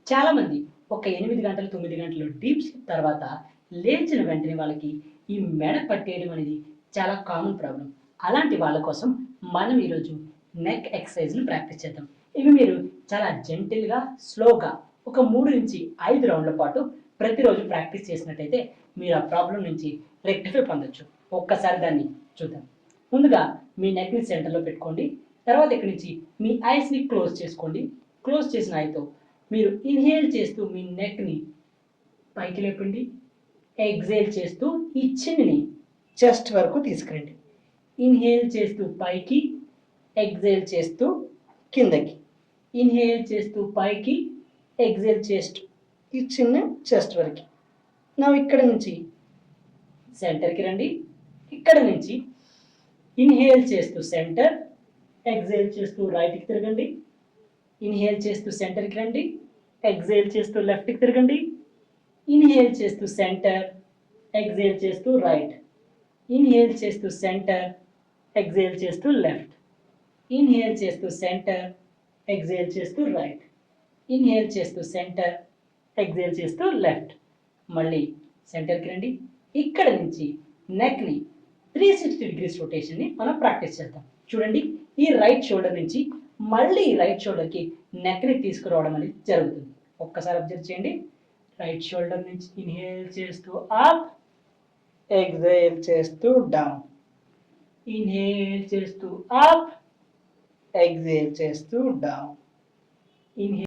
చాలామంది ఒక 8 గంటలు, 9 గంటలు డీప్ స్లీప్ తర్వాత లేచిన వెంటనే వాళ్ళకి ఈ మెడ పట్టేయడం అనేది చాలా కామన్ ప్రాబ్లమ్. అలాంటి వాళ్ళ కోసం మనం ఈరోజు నెక్ ఎక్సర్సైజ్‌ని ప్రాక్టీస్ చేద్దాం. ఇవి మీరు చాలా జెంటిల్‌గా, స్లోగా ఒక 3-5 రౌండ్ల పాటు ప్రతిరోజు ప్రాక్టీస్ చేసినట్టయితే మీరు ఆ ప్రాబ్లమ్ నుంచి రెక్టిఫై పొందొచ్చు. ఒక్కసారి దాన్ని చూద్దాం. ముందుగా మీ నెక్‌ని సెంటర్‌లో పెట్టుకోండి. తర్వాత ఇక్కడి నుంచి మీ ఐస్‌ని క్లోజ్ చేసుకోండి. క్లోజ్ చేసిన ఐతో మీరు ఇన్హేల్ చేస్తూ మీ నెక్‌ని పైకి లేపండి. ఎక్సేల్ చేస్తూ ఈ చిన్‌ని చెస్ట్ వరకు తీసుకురండి. ఇన్హేల్ చేస్తూ పైకి, ఎక్సేల్ చేస్తూ కిందకి. ఇన్హేల్ చేస్తూ పైకి, ఎక్సేల్ చేస్తూ ఈ చిన్న చెస్ట్ వరకు. నౌ ఇక్కడ నుంచి సెంటర్‌కి రండి. ఇక్కడ నుంచి ఇన్హేల్ చేస్తూ సెంటర్, ఎక్సేల్ చేస్తూ రైట్‌కి తిరగండి. ఇన్హేల్ చేస్తూ సెంటర్‌కి రండి. ఎక్సేల్ చేస్తూ లెఫ్ట్‌కి తిరగండి. ఇన్హేల్ చేస్తూ సెంటర్, ఎక్సేల్ చేస్తూ రైట్. ఇన్హేల్ చేస్తూ సెంటర్, ఎక్సేల్ చేస్తూ లెఫ్ట్. ఇన్హేల్ చేస్తూ సెంటర్, ఎక్సేల్ చేస్తూ రైట్. ఇన్హేల్ చేస్తూ సెంటర్, ఎక్సేల్ చేస్తూ లెఫ్ట్. మళ్ళీ సెంటర్‌కి రండి. ఇక్కడ నుంచి నెక్‌ని 360 డిగ్రీస్ రొటేషన్‌ని మనం ప్రాక్టీస్ చేద్దాం. చూడండి, ఈ రైట్ షోల్డర్ నుంచి మళ్ళీ రైట్ షోల్డర్‌కి నెక్‌ని తీసుకురావడం అనేది జరుగుతుంది. ఒక్కసారి అబ్జర్వ్ చేయండి. రైట్ షోల్డర్ నుంచి ఇన్హేల్ చేస్తూ అప్, ఎక్సేల్ చేస్తూ డౌన్. ఇన్హేల్ చేస్తూ అప్, ఎక్సేల్ చేస్తూ డౌన్. ఇన్హేల్